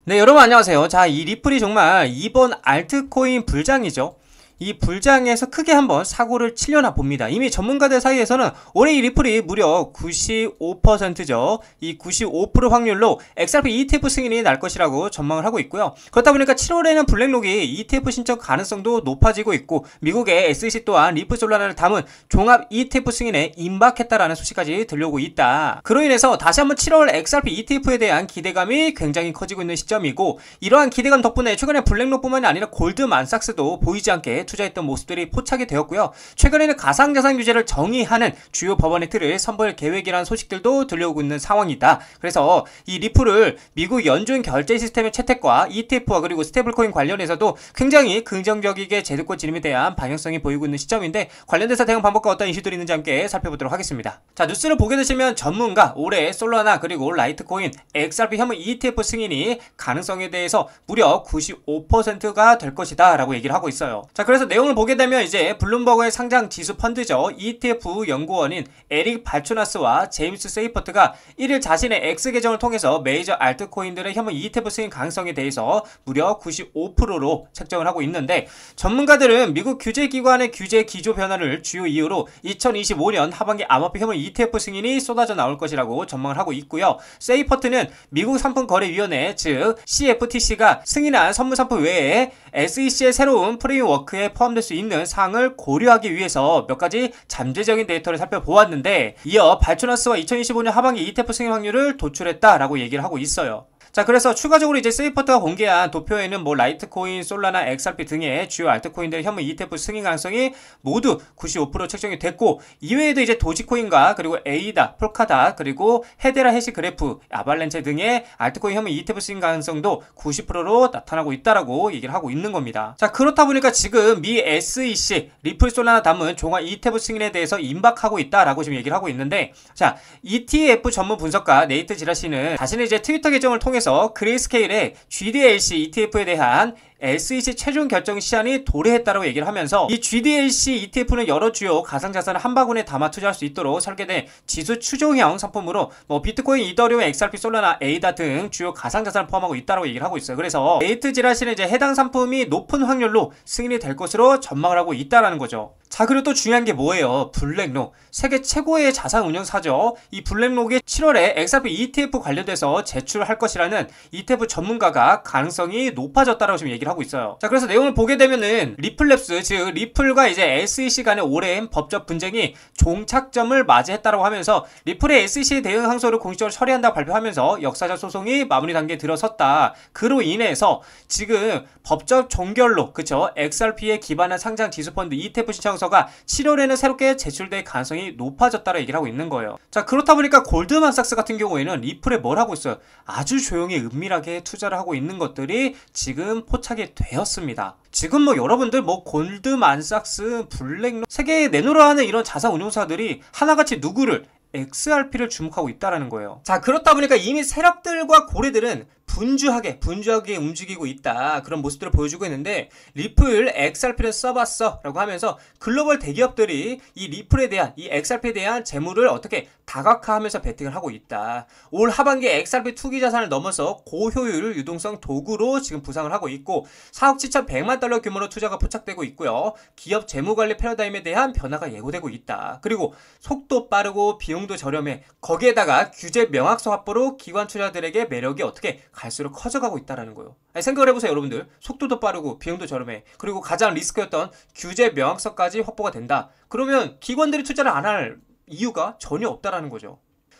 네, 여러분 안녕하세요. 자, 이 리플이 정말 이번 알트코인 불장이죠. 이 불장에서 크게 한번 사고를 치려나 봅니다. 이미 전문가들 사이에서는 올해 이 리플이 무려 95%죠. 이 95% 확률로 XRP ETF 승인이 날 것이라고 전망을 하고 있고요. 그렇다 보니까 7월에는 블랙록이 ETF 신청 가능성도 높아지고 있고, 미국의 SEC 또한 리플 솔라나를 담은 종합 ETF 승인에 임박했다라는 소식까지 들려오고 있다. 그로 인해서 다시 한번 7월 XRP ETF에 대한 기대감이 굉장히 커지고 있는 시점이고, 이러한 기대감 덕분에 최근에 블랙록뿐만이 아니라 골드만삭스도 보이지 않게 투자했던 모습들이 포착이 되었고요. 최근에는 가상자산 규제를 정의하는 주요 법안의 틀을 선보일 계획이라는 소식들도 들려오고 있는 상황이다. 그래서 이 리플을 미국 연준 결제 시스템의 채택과 ETF와 그리고 스테이블코인 관련해서도 굉장히 긍정적이게 제도권 진입에 대한 방향성이 보이고 있는 시점인데, 관련돼서 대응 방법과 어떤 이슈들이 있는지 함께 살펴보도록 하겠습니다. 자, 뉴스를 보게 되시면 전문가 올해 솔라나 그리고 라이트코인 XRP 현물 ETF 승인이 가능성에 대해서 무려 95%가 될 것이다 라고 얘기를 하고 있어요. 자, 그래서 내용을 보게 되면 이제 블룸버그의 상장 지수 펀드죠. ETF 연구원인 에릭 발추나스와 제임스 세이퍼트가 1일 자신의 X 계정을 통해서 메이저 알트코인들의 현물 ETF 승인 가능성에 대해서 무려 95%로 책정을 하고 있는데, 전문가들은 미국 규제기관의 규제 기조 변화를 주요 이유로 2025년 하반기 암호화폐 현물 ETF 승인이 쏟아져 나올 것이라고 전망을 하고 있고요. 세이퍼트는 미국 상품거래위원회 즉 CFTC가 승인한 선물상품 외에 SEC의 새로운 프레임워크에 포함될 수 있는 사항을 고려하기 위해서 몇 가지 잠재적인 데이터를 살펴보았는데, 이어 발추나스와 2025년 하반기 ETF 승인 확률을 도출했다라고 얘기를 하고 있어요. 자, 그래서 추가적으로 이제 세이퍼트가 공개한 도표에는 라이트코인, 솔라나, XRP 등의 주요 알트코인들의 현물 ETF 승인 가능성이 모두 95% 책정이 됐고, 이외에도 이제 도지코인과 그리고 에이다, 폴카다, 그리고 헤데라 해시그래프, 아발렌체 등의 알트코인 현물 ETF 승인 가능성도 90%로 나타나고 있다라고 얘기를 하고 있는 겁니다. 자, 그렇다 보니까 지금 미 SEC 리플 솔라나 담은 종합 ETF 승인에 대해서 임박하고 있다라고 지금 얘기를 하고 있는데, 자, ETF 전문 분석가 네이트 지라시는 자신의 이제 트위터 계정을 통해서 그레이스케일의 GDLC ETF에 대한 SEC 최종 결정 시한이 도래했다고 얘기를 하면서, 이 GDLC ETF는 여러 주요 가상자산을 한 바구니에 담아 투자할 수 있도록 설계된 지수 추종형 상품으로 비트코인, 이더리움, XRP, 솔라나, 에이다 등 주요 가상자산을 포함하고 있다고 얘기를 하고 있어요. 그래서 네이트 지라시는 이제 해당 상품이 높은 확률로 승인이 될 것으로 전망을 하고 있다라는 거죠. 자, 그리고 또 중요한 게 뭐예요? 블랙록. 세계 최고의 자산 운용사죠. 이 블랙록이 7월에 XRP ETF 관련돼서 제출할 것이라는 ETF 전문가가 가능성이 높아졌다라고 지금 얘기를 하고 있어요. 자, 그래서 내용을 보게 되면은 리플랩스, 즉 리플과 이제 SEC 간의 오랜 법적 분쟁이 종착점을 맞이했다라고 하면서, 리플의 SEC 대응 항소를 공식적으로 처리한다고 발표하면서 역사적 소송이 마무리 단계에 들어섰다. 그로 인해서 지금 법적 종결로, 그쵸, XRP에 기반한 상장 지수펀드 ETF 신청서가 7월에는 새롭게 제출될 가능성이 높아졌다고 얘기를 하고 있는 거예요. 자, 그렇다 보니까 골드만삭스 같은 경우에는 리플에 뭘 하고 있어요? 아주 조용히 은밀하게 투자를 하고 있는 것들이 지금 포착이 되었습니다. 지금 여러분들 골드만삭스, 블랙록, 세계에 내놓으라 하는 이런 자산 운용사들이 하나같이 누구를? XRP를 주목하고 있다라는 거예요. 자, 그렇다 보니까 이미 세력들과 고래들은 분주하게 움직이고 있다, 그런 모습들을 보여주고 있는데, 리플 XRP를 써봤어 라고 하면서 글로벌 대기업들이 이 리플에 대한, 이 XRP에 대한 재물을 어떻게 다각화하면서 베팅을 하고 있다. 올 하반기에 XRP 투기 자산을 넘어서 고효율 유동성 도구로 지금 부상을 하고 있고, 4억 7,100만 달러 규모로 투자가 포착되고 있고요. 기업 재무관리 패러다임에 대한 변화가 예고되고 있다. 그리고 속도 빠르고 비용도 저렴해, 거기에다가 규제 명확성 확보로 기관 투자들에게 매력이 어떻게 갈수록 커져가고 있다라는 거예요. 생각을 해보세요, 여러분들. 속도도 빠르고 비용도 저렴해, 그리고 가장 리스크였던 규제 명확성까지 확보가 된다. 그러면 기관들이 투자를 안 할 이유가 전혀 없다라는 거죠.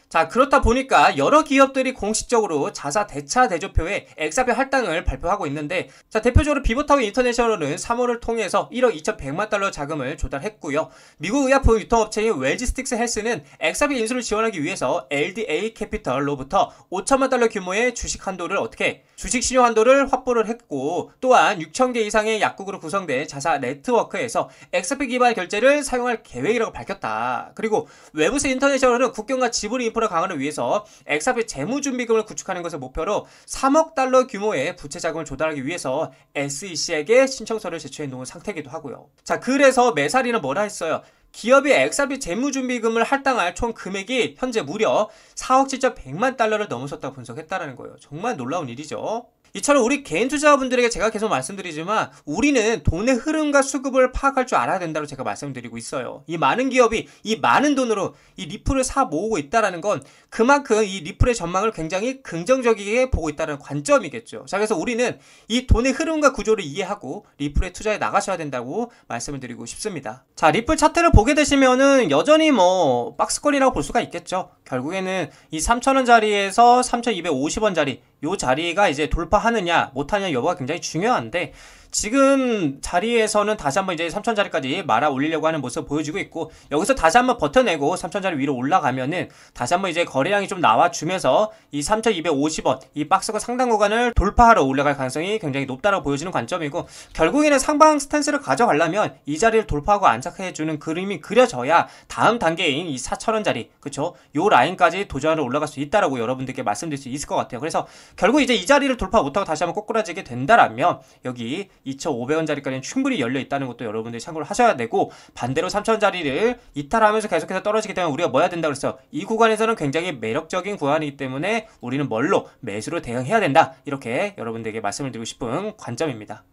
자, 그렇다 보니까 여러 기업들이 공식적으로 자사 대차 대조표에 XRP 할당을 발표하고 있는데, 자, 대표적으로 비버타운 인터내셔널은 3월을 통해서 1억 2,100만 달러 자금을 조달했고요. 미국 의약품 유통업체인 웰지스틱스 헬스는 XRP 인수를 지원하기 위해서 LDA 캐피털로부터 5천만 달러 규모의 주식 신용 한도를 확보를 했고, 또한 6,000개 이상의 약국으로 구성된 자사 네트워크에서 XRP 기반 결제를 사용할 계획이라고 밝혔다. 그리고 웨브스 인터내셔널은 국경과 지분 인프라 강화를 위해서 XRP 재무준비금을 구축하는 것을 목표로 3억 달러 규모의 부채 자금을 조달하기 위해서 SEC에게 신청서를 제출해 놓은 상태이기도 하고요. 자, 그래서 메사리는 뭐라 했어요? 기업이 XRP 재무준비금을 할당할 총 금액이 현재 무려 4억 7,100만 달러를 넘어섰다고 분석했다는 거예요. 정말 놀라운 일이죠. 이처럼 우리 개인 투자자분들에게 제가 계속 말씀드리지만 우리는 돈의 흐름과 수급을 파악할 줄 알아야 된다고 제가 말씀드리고 있어요. 이 많은 기업이 이 많은 돈으로 이 리플을 사 모으고 있다는 건 그만큼 이 리플의 전망을 굉장히 긍정적이게 보고 있다는 관점이겠죠. 자, 그래서 우리는 이 돈의 흐름과 구조를 이해하고 리플에 투자해 나가셔야 된다고 말씀을 드리고 싶습니다. 자, 리플 차트를 보게 되시면은 여전히 뭐 박스권이라고 볼 수가 있겠죠. 결국에는 이 3,000원 자리에서 3,250원 자리 요 자리가 이제 돌파하느냐 못하느냐 여부가 굉장히 중요한데 지금 자리에서는 다시 한번 이제 3,000자리까지 말아 올리려고 하는 모습을 보여주고 있고 여기서 다시 한번 버텨내고 3,000자리 위로 올라가면은 다시 한번 이제 거래량이 좀 나와주면서 이 3,250원 이 박스권 상단 구간을 돌파하러 올라갈 가능성이 굉장히 높다고 보여지는 관점이고 결국에는 상방 스탠스를 가져가려면 이 자리를 돌파하고 안착해주는 그림이 그려져야 다음 단계인 이 4,000원자리 그쵸? 요 라인까지 도전하러 올라갈 수 있다라고 여러분들께 말씀드릴 수 있을 것 같아요. 그래서 결국 이제 이 자리를 돌파 못하고 다시 한번 꼬꾸라지게 된다라면 여기 2,500원짜리까지는 충분히 열려 있다는 것도 여러분들이 참고를 하셔야 되고 반대로 3,000원짜리를 이탈하면서 계속해서 떨어지기 때문에 우리가 뭐 해야 된다 그랬어요. 이 구간에서는 굉장히 매력적인 구간이기 때문에 우리는 뭘로 매수로 대응해야 된다. 이렇게 여러분들에게 말씀을 드리고 싶은 관점입니다.